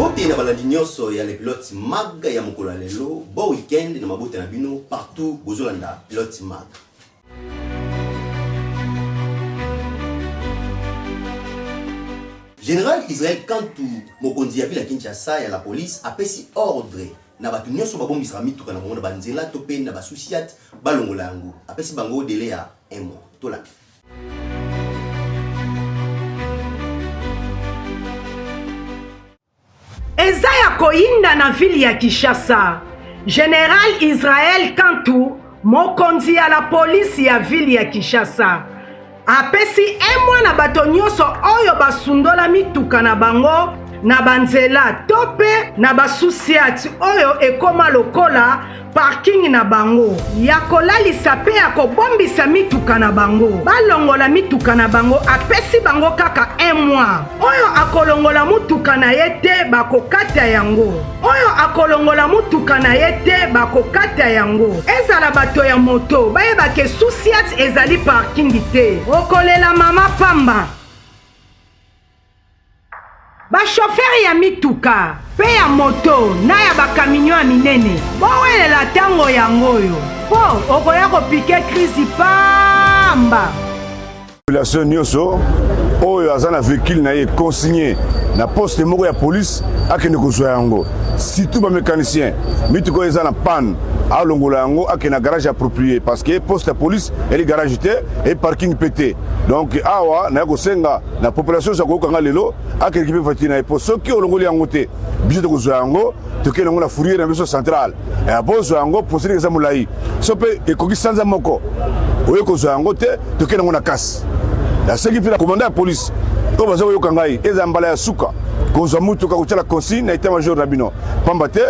Mbote na balandi nyonso ya le pilote mag ya mokolo lelo, bon weekend na mabote na bino partout bozolanda pilote mag. Général Israël Kantou mokonzi ya ville ya Kinshasa ya la police apesi ordre na batu nyonso babombisa mituka na mongo banzela to pe na basusiat balongola yango apesi bango délai ya 1 mois. Tolanda. Ezaya koyinda na ville ya Kinshasa. Général Israël Kantou, mokonzi ya la police ya ville ya Kinshasa. Apesi emwa na bato nyonso oyo basundola mituka na bango na banzela tope na basusiati oyo ekoma lokola parking na bango ya kolalisa pe ya kobombisa mituka na bango balongola mituka na bango apesi bango kaka 1 mois oyo akolongola mutuka na ye te bakokata yango oyo akolongola mutuka na ye te bakokata yango ezala bato ya moto bayebake susiati ezali parking te okolela mama pamba ba chauffeur ya mituka pe ya moto na ya bakaminyo ya minene bowelela tango yango yo po okoya kopike krisi pamba population nyonso oyo aza na véhicule na ye consigné na poste moko ya police akende kozwa yango surtout ba mécanicien mituka eza na panne alongola yango akende na garage approprié parce que poste ya police eli garage te et parking pété donc awa na kosenga na population za kokanga lelo akende kipe voiture na ye po soki olongoli yango te biso to kozwa yango tokende yango na fourrière na biso centrale et abozwa yango poseli eza molai so pe ekoki sanza moko oyo kozwa yango te tokende yango na kasi la seconde fois la commandant de la police comme ça yo kangai eza mbala ya suka kozwa mutuka kutala consigne na état major rabino pambate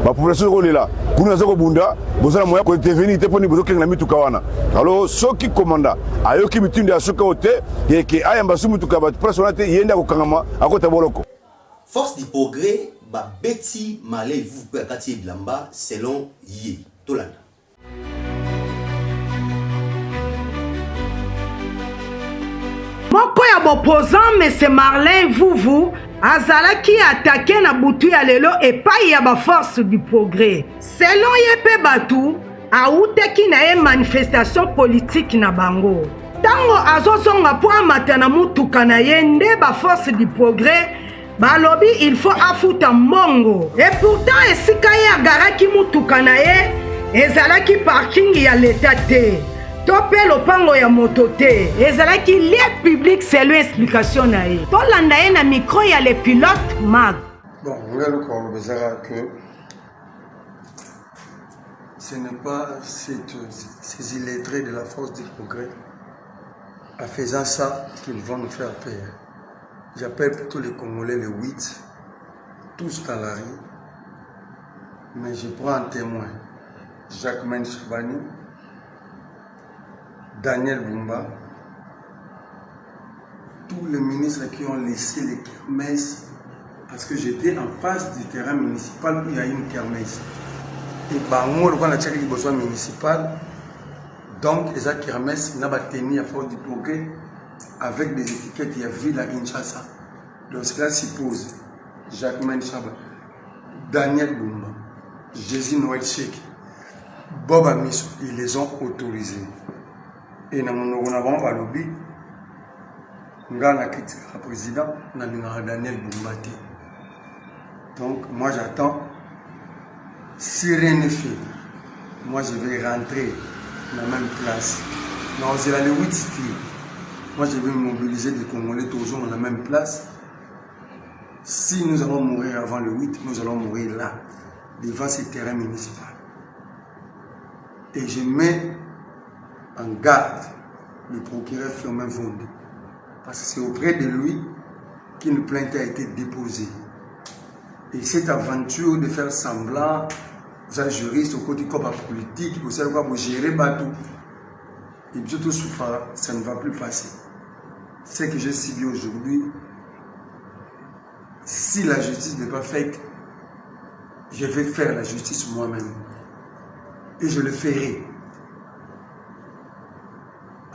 ba population ko lela kuna zako bunda bozala moya ko intervenir te poni bozokenga na mituka wana alors soki commandant ayoki mitindo ya suka ote yeke ayamba su mutuka ba personnalité yenda ko kangama akota boloko Force du progrès ba beti malé vous pe kati bilamba selon ye tolanda. Moko ya bopposant M. Marlin Vuvu azalaki attaqué na butu ya lelo epai ya ba force du progrès. Selon ye pe batu, auteki na ye manifestation politique na bango. Tango azozonga po amata na mutuka na ye nde ba force du progrès balobi il faut afuta mbongo. Et pourtant esika ye agaraki mutuka na ye ezalaki parking ya l'État te. Topé lopango ya motote ezalaki lieu public selon explication na ye tolanda ye na micro ya le pilote mag bon voilà le corps que ce n'est pas ces illettrés de la force du progrès en faisant ça qu'ils vont nous faire payer. J'appelle plutôt les Congolais les 8 tous dans la rue, mais je prends en témoin Jacques Chabani, Daniel Bumba, tous les ministres qui ont laissé les kermesses, parce que j'étais en face du terrain municipal où il y a une kermesse. Et Bango, le a tiré les besoins municipaux, donc les kermesses n'ont pas tenu à force du progrès avec des étiquettes, il y a ville à Kinshasa. Donc cela suppose Jacques Menchaba, Daniel Bumba, Jésus Noël Cheikh, Bob Amiso, ils les ont autorisés. Et dans mon lobby, le président Daniel Boumbate. Donc moi j'attends, si rien n'est fait, moi je vais rentrer dans la même place. Non, c'est là le 8 cités. Moi je vais mobiliser des Congolais toujours dans la même place. Si nous allons mourir avant le 8, nous allons mourir là, devant ces terrains municipaux. Et je mets en garde le procureur Firmin Vonde, parce que c'est auprès de lui qu'une plainte a été déposée. Et cette aventure de faire semblant, un juriste au côté comme politique, vous savez quoi, vous gérez tout, et bien tout souffrant, ça ne va plus passer. Ce que j'ai subi aujourd'hui, si la justice n'est pas faite, je vais faire la justice moi-même. Et je le ferai.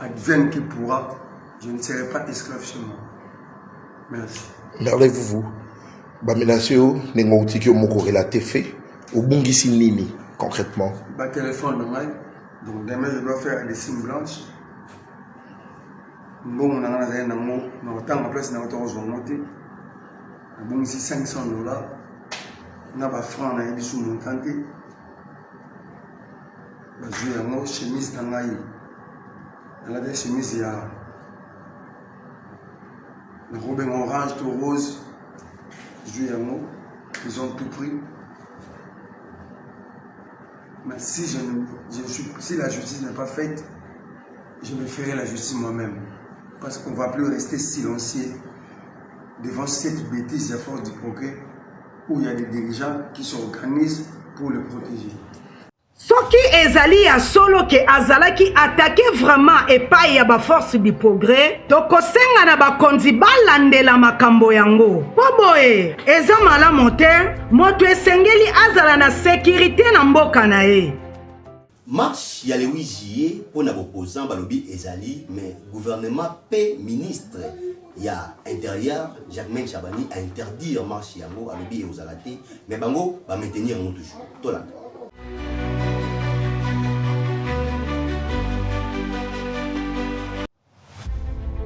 Advienne qui pourra, je ne serai pas esclave chez moi. Merci. Merveilleux vous. Baminasio, n'engouti moko relaté fait. Au bongisi nini, concrètement? Bah, téléphone, donc demain je dois faire des signes blanches. Bon, on a un mot, on a tant de place, on a autant de monter. Bon, ici $500. On a pas franc, on a des sous montantes. Je vais chemise dans la elle a des chemises, il y a le robin orange, tout rose. Je vais ils ont tout pris. Mais si la justice n'est pas faite, je me ferai la justice moi-même. Parce qu'on ne va plus rester silencieux devant cette bêtise à force du progrès où il y a des dirigeants qui s'organisent pour le protéger. Soki ezali ya solo ke azalaki attaqué vraiment epai ya ba force du progrès tokosenga na bakonzi balandela makambo yango po boye eza malamu te moto esengeli azala na sécurité na mboka na ye. Marche ya le 8 juillet pour na opposant balobi ezali mais gouvernement pe ministre ya intérieur Jacquemain Chabani a interdire marche yango alobi eozalate mais bango ba maintenir yango toujours tolanda.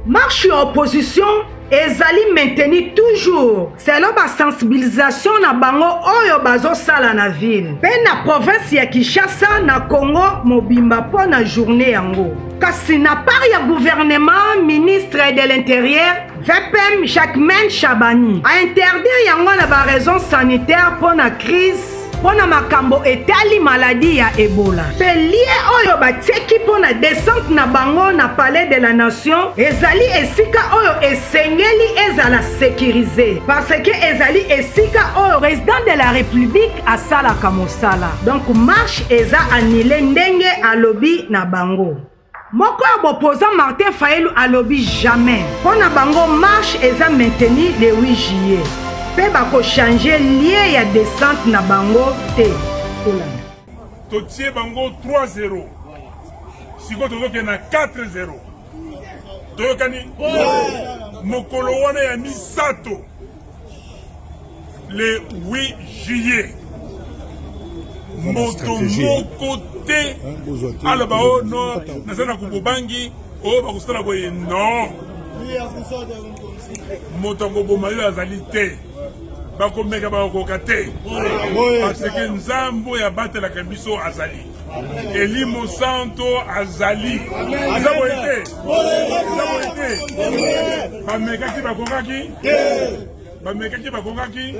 Marche opposition ezali maintenir toujours selon ba sensibilisation na bango oyo bazo sala na ville pe na province ya Kinshasa na Congo mobimba po na journée yango kasi na part ya gouvernement ministre de l'intérieur VPM Jacquemain Chabani a interdire yango na ba raison sanitaire po na crise pona makambo etali maladie ya Ebola. Pe lié oyo batieki pona descente na bango na palais de la nation ezali esika oyo esengeli ezala sécurisé parce que ezali esika oyo président de la république asalaka mosala. Donc marche eza annulé ndenge alobi na bango. Moko ya opposant Martin Fayulu alobi jamais. Pona bango marche eza maintenu le 8 juillet. Pe bako changer lié ya descente na bango te. Totie bango 3-0. Siko tozoke na 4-0. Toyokani mokolo wana ya misato le 8 juillet. Moto moko te alaba o no nazana kubobangi o bakusala boye non. Moto ngoboma yo azali te. Bakomeka bakoka te parce que nzambo ya batelaka biso azali Elimo Santo azali azaboite bamekaki bakongaki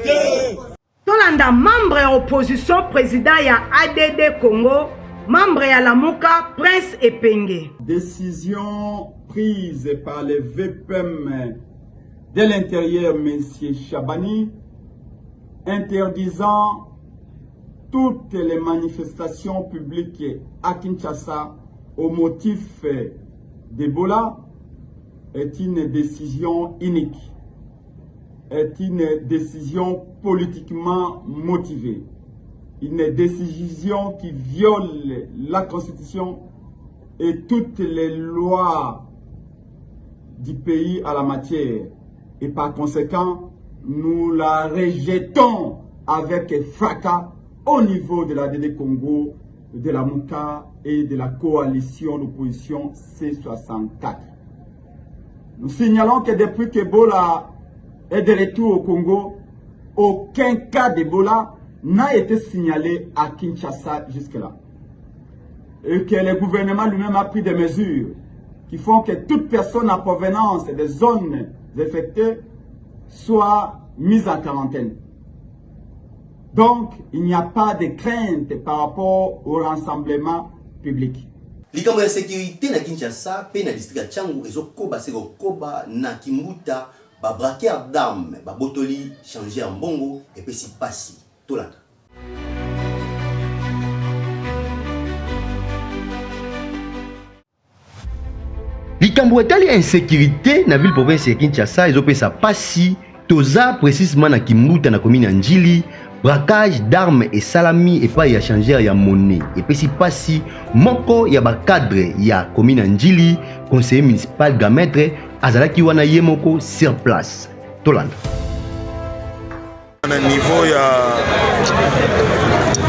tolanda membre ya opposition président ya ADD Congo membre ya Lamuka Prince Epenge. Décision prise par le VPM de l'intérieur M. Chabani interdisant toutes les manifestations publiques à Kinshasa au motif d'Ebola est une décision unique, est une décision politiquement motivée, une décision qui viole la Constitution et toutes les lois du pays à la matière. Et par conséquent, nous la rejetons avec fracas au niveau de la DD Congo, de la Mouka et de la coalition d'opposition C64. Nous signalons que depuis qu'Ebola est de retour au Congo, aucun cas d'Ebola n'a été signalé à Kinshasa jusque-là. Et que le gouvernement lui-même a pris des mesures qui font que toute personne en provenance des zones affectées soit mise en quarantaine. Donc, il n'y a pas de crainte par rapport au rassemblement public. Likambo ya sécurité na Kinshasa pe na district ya Tchangu ezokoba seko koba na Kimbuta ba braqueur d'armes ba botoli changer en bongo et puis si pasi tolanda. Likambo etali insécurité na ville province ya Kinshasa ezopesa pasi toza précisément na Kimbuta na commune ya Njili. Braquage d'armes et salami et pas ya changer ya monnaie. Et puis si passi moko ya ba cadre ya commune Njili, conseiller municipal Gametre azalaki wana yemoko sur place. Tolanda. na niveau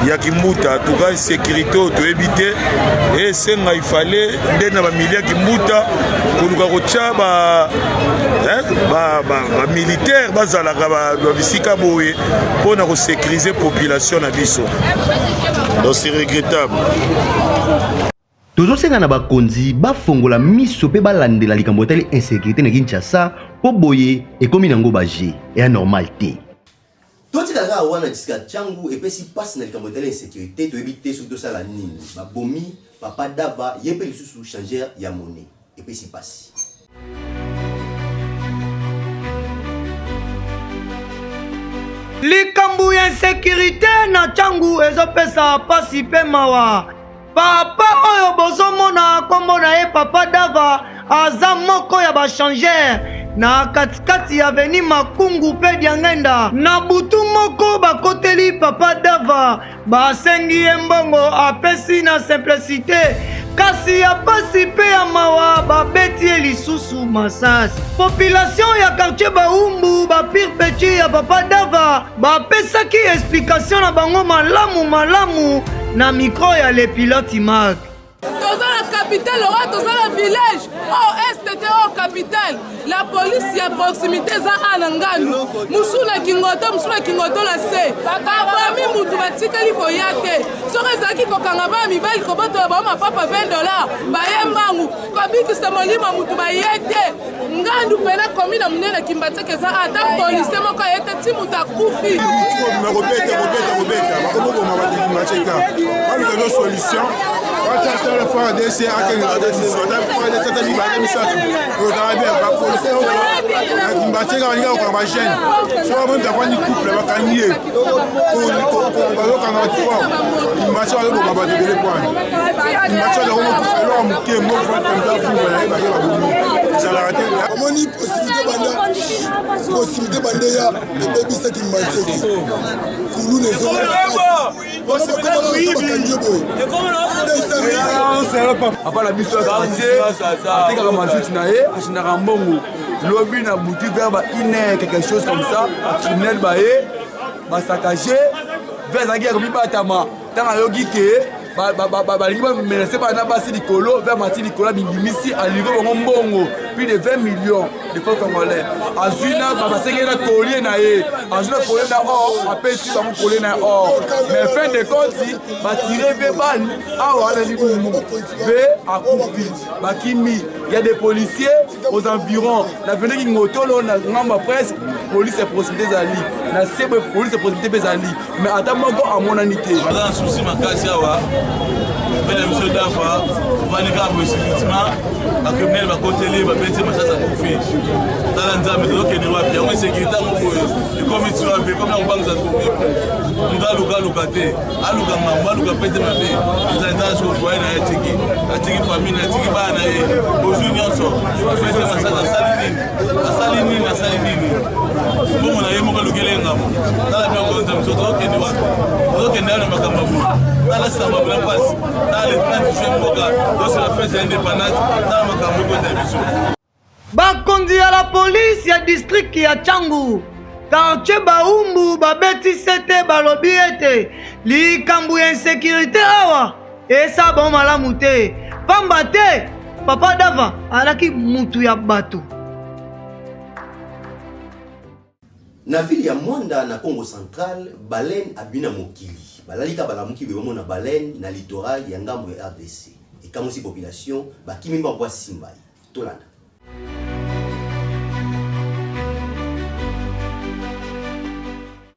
ya Kimbuta tuka sécurité to éviter et senga ifale ndena ba milia Kimbuta kuluka kocha ba militaire bazalaka ba bisika boye pona ko sécuriser population na biso. Donc c'est regrettable. Tozosenga na bakonzi bafongola miso pe balandela likambo tali insécurité na Kinshasa po boye ekomi nango baje ya normal te. Toti kaka wana disika changu epesi passe na likambo tali insécurité to éviter surtout ça la nini. Babomi papa Dava yepe lisusu changer ya monnaie epesi passe. Likambo ya insécurité na changu ezopesa pasi pe mawa. Papa oyo bozomona kombo na ye papa Dava aza moko ya bachanger na katikati ya veni Makungu pe Diangenda. Na butu moko bakoteli papa Dava basengi ye mbongo apesi na simplicité kasi ya pasi pe ya mawa babeti ye lisusu masasi. Population ya quartier Baumbu bapire petit ya papa Dava bapesaki explication na bango malamu na micro ya le pilote Mark. Toza la capitale, toza la village, est au capitale. La police ya proximité za ananganu. Musuna kingoto la se. Parmi mutu batikali koyate. Sore zaki kokanga ba mibali koboto ba ma papa $20. Ba yembangu. Kobiki sa molima mutu ba yete. Ngandu pena komina munene kimbateke za ata police moko yete timu takufi. Robeta. Makobo mabati kimbateka. Ba no solution. La fois DC à quel la décision fois de cette mission aux arabes pas policier on battre quand il y a un jeune soit même d'avoir une couple va gagner pour quand on fois il match avec on va battre les points il match de on peut l'homme qui est mort comme ça pour aller ça l'a raté comment ni possibilité bande ya le baby ça qui match kulu les Après la mission atekaka masuti na ye ashinaka mbongo lobi na boutique vers une quelque chose comme ça criminel baye basakaje vers la guerre bibatama tant ayoki ke balingi bamenace bana basi likolo vers mati likolo bingimisi alive bango mbongo plus de 20 millions de francs congolais azwina basengeli na collier na ye azwina collier na or apesi bango collier na or mais fin de compte batire ve bal awa na libumu ve akufi bakimi il y a des policiers aux environs na vene ki ngotolo na ngamba presque police et proximité zali na sebe police et proximité bezali mais ata moko amonani te bazana souci makasi awa pele monsieur Dava vanika bo effectivement bacriminel bakoteli babeti masasa kufi tala nzambe tokende wapi yango sécurité moko ekomi tu wapi comme na mbangu za kufi ndaluka te aluka mambo aluka pete mabe nzanda so foyer na atiki famille atiki bana ye aujourd'hui nyonso fete masasa asali nini bongo na ye moko lukele ngamo tala bien ko nzambe tokende wapi tokende na makambo tala samba bla passe tala le 30 juin mboka donc la fête indépendante tala makambo ko tabiso bakonzi ya la police ya district ya Changu quartier Baumbu babeti sete balobi ete likambo ya insécurité awa esa bon malamu te pamba te papa Dava alaki mutu ya bato. Na ville ya Mwanda na Congo Central baleine abina mokili balalika balamuki bebomo na baleine na littoral ya ngambo ya RDC ekamosi population bakimi mbwa simbai tolanda.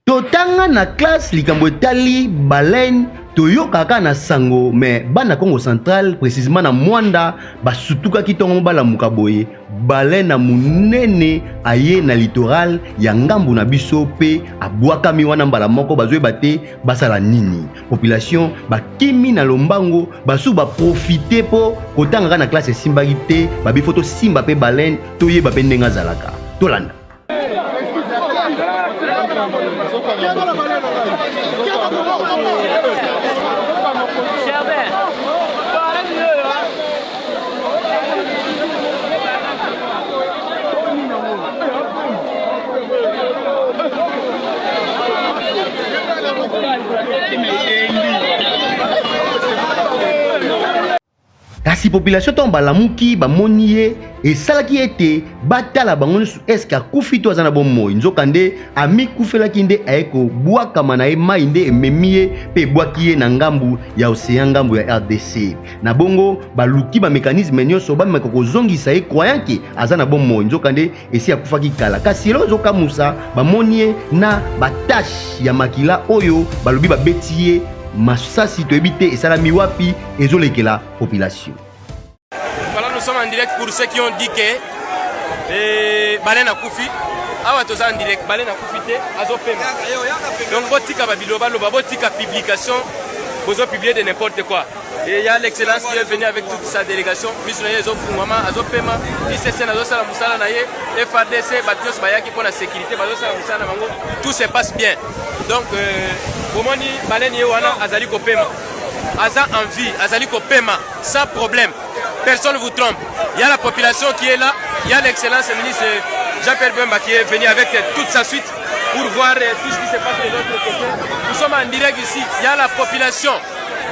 Totanga na classe likambo etali baleine toyokaka na sango mais bana Congo Central précisément na Mwanda basutuka kitongo balamuka boye baleine na munene aye na littoral ya ngambu na biso pe abwakami wana mbala moko bazoyeba te basala nini population bakimi na lombango basu baprofite po kotangaka na classe esimbaki te babi foto simba pe baleine toyeba pe ndenge azalaka tolanda. kasi population to balamuki bamoni ye esalaki ete batala bango nyonso eske akufi to aza na bomoi nzokande amikufelaki nde aye kobwakama na ye mai nde ememi ye mpe ebwaki ye na ngambu ya océan ngambu ya RDC na bongo baluki bamekanisme nyonso bamemaka kozongisa ye croyanke aza na bomoi nzokande esi akufaki kala kasi eloko ezokamusa bamoni ye na batashe ya makila oyo balobi babeti ye masasi toyebi te esalami wapi ezolekela population. Voilà, nous sommes en direct pour ceux qui ont dit que Balen a Koufi. Ah ouais, tous en direct, Balen a Koufi te azopema. Donc botika babiloba loba botika publication, vous publier de n'importe quoi. Et il y a l'excellence qui est venu avec toute sa délégation. Missionnaire Zofumama, Azopema, ICC Nazosala Moussala Naye, FADC, Batios Bayaki pour la sécurité, Bazosala Moussala Mango, tout se passe bien. Donc, pour moi, Balen Yewana, Azali Kopema. Aza en vie, Azali Kopema, sans problème. Personne ne vous trompe. Il y a la population qui est là, il y a l'excellence ministre Jean-Pierre Bemba qui est venu avec toute sa suite pour voir tout ce qui se passe de l'autre côté. Nous sommes en direct ici, il y a la population.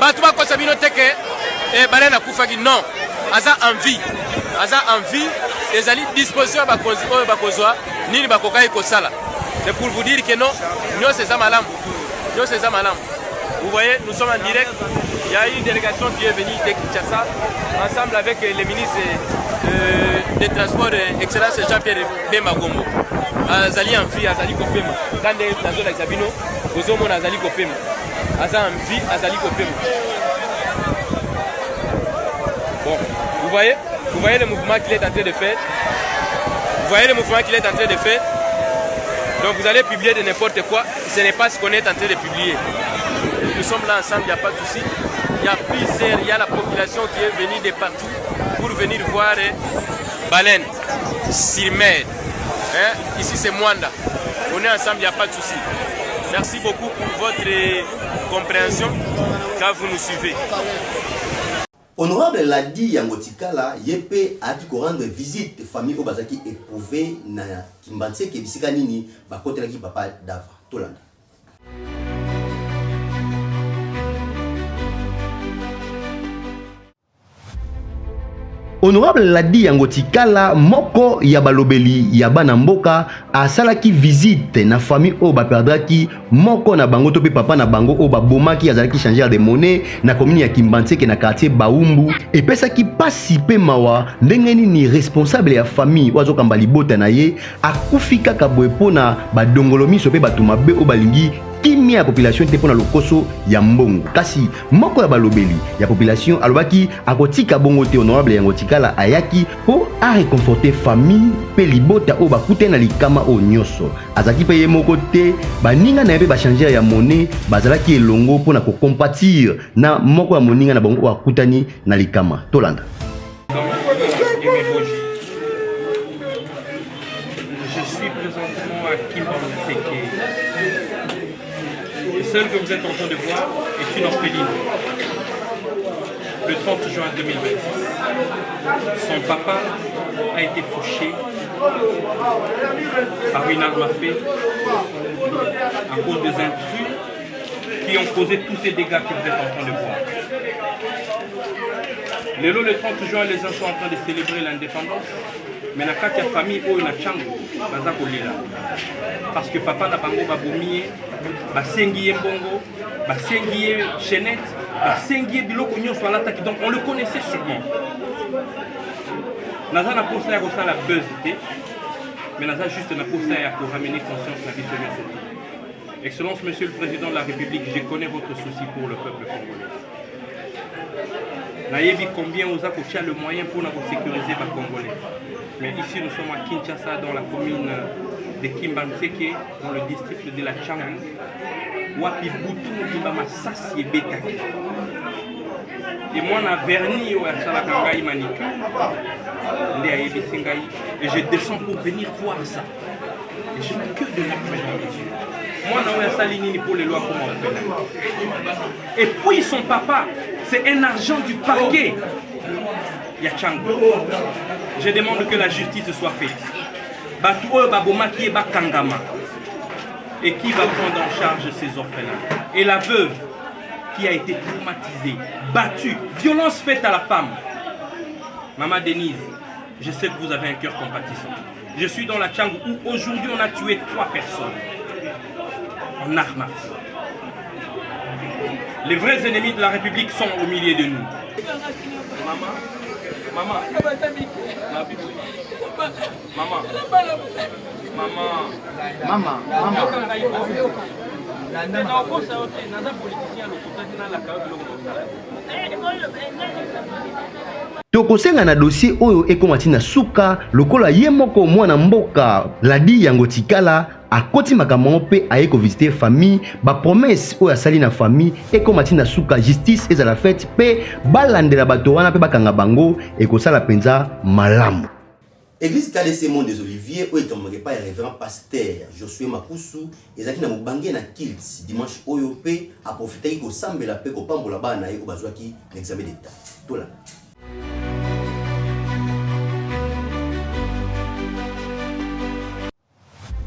Batouba Kosabino Teke et Balena Koufagi, non. Aza en vie. Aza en vie. Les alliés disposition à Bakozwa, ni Bakokai Kosala. C'est pour vous dire que non, nous c'est Zamalam. Nous c'est Zamalam. Vous voyez, nous sommes en direct. Il y a une délégation qui est venue de Kinshasa, ensemble avec les ministres des Transports, Excellence Jean-Pierre Bemba Gombo. Azali en vie, Azali Kopema. Quand les Nazola Zabino, vous avez Azali Kopema. Aza en vie, Azali Kopema. Bon, vous voyez le mouvement qu'il est en train de faire. Vous voyez le mouvement qu'il est en train de faire. Donc vous allez publier de n'importe quoi. Ce n'est pas ce qu'on est en train de publier. Nous sommes là ensemble, il n'y a pas de souci. Il y a plusieurs, il y a la population qui est venue de partout pour venir voir Baleine, Silmer. Ici c'est Mwanda. On est ensemble, il n'y a pas de souci. Merci beaucoup pour votre compréhension quand vous nous suivez. Honorable Ladi Yangotikala, Yepe a dit qu'on rendre visite famille Obazaki éprouvée na Kimbanse ke bisika nini bakotelaki papa Dava Tolanda. Honorable Ladi Yangotikala moko ya balobeli ya bana mboka asalaki visite na famille o baperdraki moko na bango to pe papa na bango o babomaki azalaki changer de monnaie na commune ya Kimbanseke na quartier Baumbu epesaki pasi pe mawa ndenge nini responsable ya famille wazokamba libota na ye akufika kaboye pona badongolo miso pe batuma be o balingi kimia ya population te pona lokoso ya mbongo kasi moko ya balobeli ya population alobaki akotika bongo te. Honorable Yangotikala ayaki po a réconforter famille pe libota o bakute na likama o nyoso azaki pe ye moko te baninga na pe ba changer ya monnaie bazalaki elongo pona ko compatir na moko ya moninga na bango akutani na likama tolanda. Je suis présentement à Kimbanseke. Celle que vous êtes en train de voir est une orpheline. Le 30 juin 2026, son papa a été fauché par une arme à feu à cause des intrus qui ont causé tous ces dégâts que vous êtes en train de voir. Le 30 juin, les gens sont en train de célébrer l'indépendance. Mais na kati ya famille oyo na chango baza kolela parce que papa na bango babomi basengi ye mbongo basengi ye chaînette basengi ye biloko nyonso alataki donc on le connaissait sûrement. Naza na posa ya kosala buzz te mais naza juste na posa ya ko ramener conscience na biso nyonso. Excellence Monsieur le Président de la République, je connais votre souci pour le peuple congolais. Nayebi combien vous avez le moyen pour sécuriser les Congolais. Mais ici nous sommes à Kinshasa, dans la commune de Kimbanseke, dans le district de la Tchangu. Wapi Boutou Kimbama Sassi Betaki. Et moi, na verni au Salakangai Manika. Et je descends pour venir voir ça. Et je n'ai que de la présence des yeux. Moi, je Salinini pour les lois comme on fait. Et puis son papa, c'est un argent du parquet. Yachango. Je demande que la justice soit faite. Batouo Baboma qui est Bakangama. et qui va prendre en charge ces orphelins? Et la veuve qui a été traumatisée, battue, violence faite à la femme. Maman Denise, je sais que vous avez un cœur compatissant. Je suis dans la Tchangou où aujourd'hui on a tué 3 personnes en armes à feu. Les vrais ennemis de la République sont au milieu de nous. Maman, maman, maman, tokosenga na dossier oyo ekomati na suka lokola ye moko mwana mboka Ladi yango tikala akoti makambo mpe aye ko visiter famille ba promesse oyo asali na famille ekomati na suka justice ezala fête pe balandela bato wana pe bakanga bango ekosala penza malamu. Église KDC Monde des Oliviers oyo etomboke pa révérend pasteur Josué Makusu ezaki na mobange na Kilts dimanche oyo pe aprofitaki kosambela pe kopambola bana ye ko bazwaki l'examen d'état. Tola.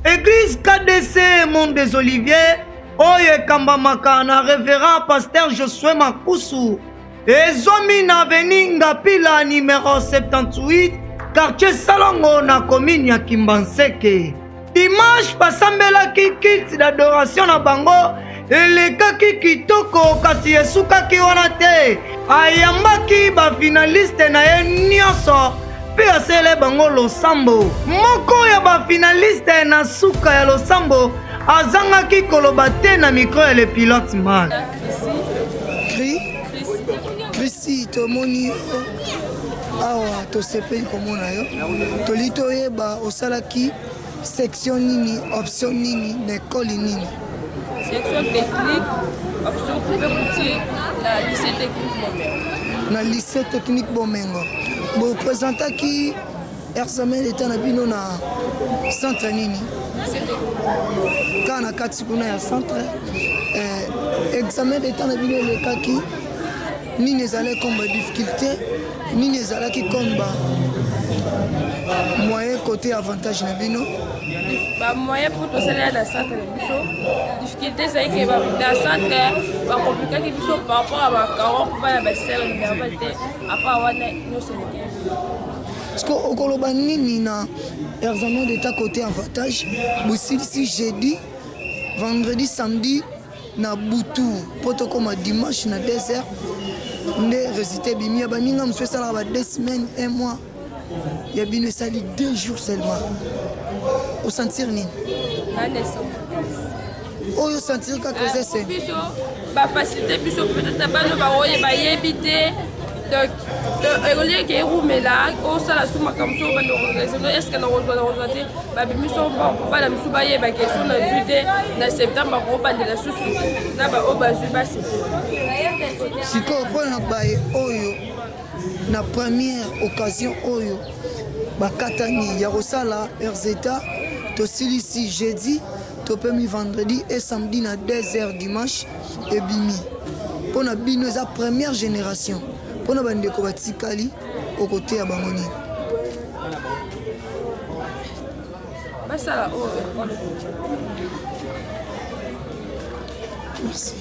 Église KDC Monde des Oliviers, oye kambamaka na révérend pasteur Josué Makusu, ezomi na Veninga Pila numéro 78, quartier Salongo na commune ya Kimbanseke. Dimanche basambelaki kit d'adoration na bango, elekaki kitoko kasi esukaki wana te, ayambaki ba finaliste na ye nyonso. Pe asele bango losambo moko ya ba finaliste na suka ya losambo azangaki koloba te na micro ya le pilote man. Chrissy tomoni awa tosepeli komona yo toli toyeba osalaki section nini option nini na école nini? Section technique option routier na lycée technique Bomengo. Na lycée technique Bomengo. Vous présentez qui examen d'état na bino na centre nini? Quand na kati kuna ya centre examen d'état na bino le kaki nini ezalaki comme difficulté nini ezalaki comme moyen côté avantage na bino? Ba moyen pour tout cela na centre na biso difficulté c'est que ba na centre ba compliqué biso par rapport à ba karo ba ba sel na te apa wana no se parce que okoloba nini na examen d'état côté avantage bosilisi jeudi vendredi samedi na butu poto comme dimanche na 2h nde résultat bimia baninga mso sala ba 2 semaines 1 mois ya bino sali 2 jours seulement au sentir nini oyo sentir ka cause c'est biso ba facilité biso peut-être ba no ba oye ba yebité donc écolier qui est roumela au sala suma comme ça ba no est-ce que na rejoindre ba biso ba la biso ba yeba question na juillet na septembre ko ba de la susu na ba o ba juba siko pona ba oyo na première occasion oyo bakatani ya kosala RZA tosilisi jeudi topemi vendredi et samedi na 2h dimanche et bimi pona bino eza première génération pona bandeko batikali au côté ya bango nini basala merci.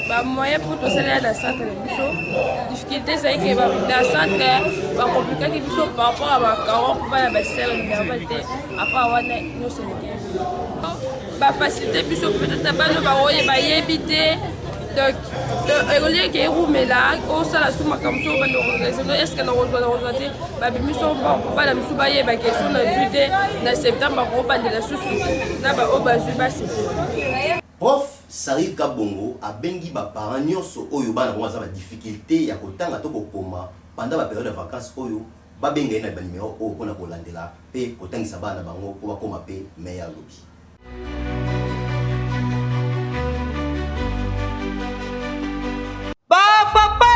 Ba moyen pour tout cela na centre na biso difficulté c'est que ba na centre ba compliqué biso par rapport à ba karo ba ba sel na te apa wana no se ba facilité biso peut-être ba no ba oye ba yebité donc écolier qui est roumela au sala suma comme ça ba no est-ce que na rejoindre ba biso ba la biso ba yeba question na juillet na septembre ko ba de la susu na ba o ba juba Prof Sarif Kabongo abengi ba parents nyonso oyo bana baza ba difficulté ya kotanga to kokoma pendant la période de vacances oyo ba benga na ba numéro o pona kolandela pe kotangisa bana bango ko bakoma pe meilleur lobby. Ba papa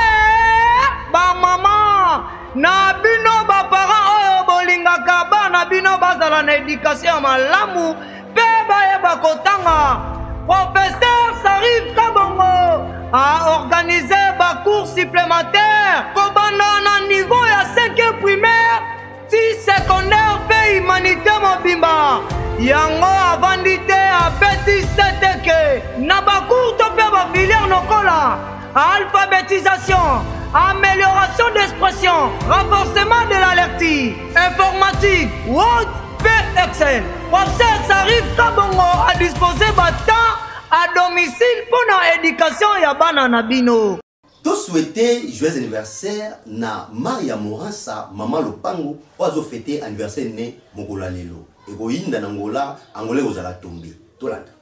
ba mama na bino ba parents oyo bolingaka bana bino bazala na éducation malamu pe bayeba kotanga. Professeur Sarif Kabongo a organisé des cours supplémentaires kobanda na niveau ya 5e primaire, 6 secondaire pe humanité mobimba. Yango avandi te abeti seteke na bacour to mpe bafiliere nokola alphabétisation, amélioration d'expression, renforcement de la lecture, informatique, Word, Excel. Wapsers arrive kabongo à disposer temps à domicile pour l'éducation ya bana na bino. Tout souhaité joyeux anniversaire na Maria Moransa Maman Lopango oazo fêter anniversaire né Mokola lelo. Eko yinda na Angola, Angolais ozala tomber. Tolanda.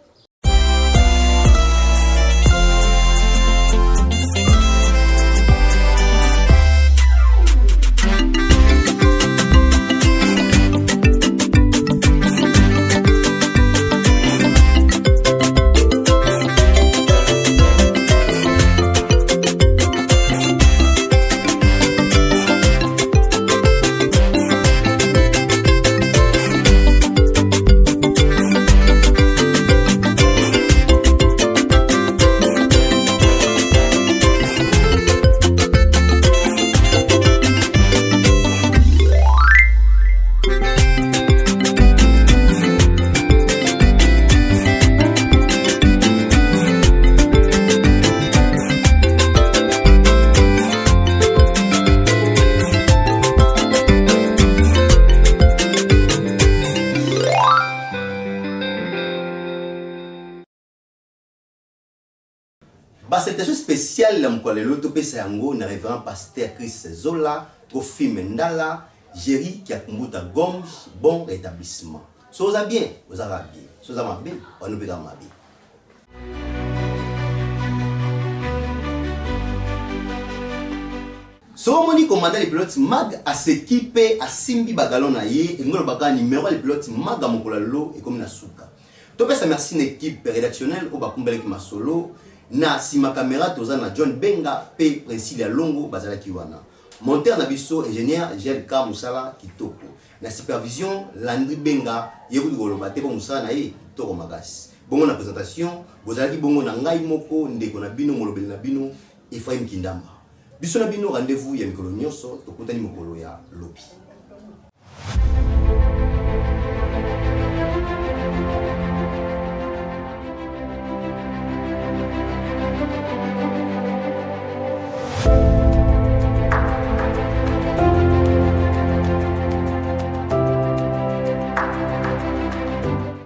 Salutation spéciale la mkwalelo topesa yango na révérend pasteur Chris Zola, Kofi Mendala, Jerry Kiakumbuta Gomes, bon rétablissement. Soza bien, vous avez bien. Soza ma bien, on nous pega ma bien. Somoni commandant les pilotes mag à s'équiper à Simbi Bagalon na ye, ngolo baka numéro les pilotes mag à Mokolalo et comme na souka. Topesa merci une équipe rédactionnelle au bakumbele ki masolo. Na sima caméra toza na John Benga P Princilia Longo bazala kiwana. Monteur na biso ingénieur GLK Musala Kitoko. Na supervision Landry Benga yekuti koloba te ko musala na ye toko magasi. Bongo na présentation bozala ki bongo na ngai moko ndeko na bino molobeli na bino Ephraim Kindamba. Biso na bino rendez-vous ya mikolo nyonso tokutani mokolo ya lobi.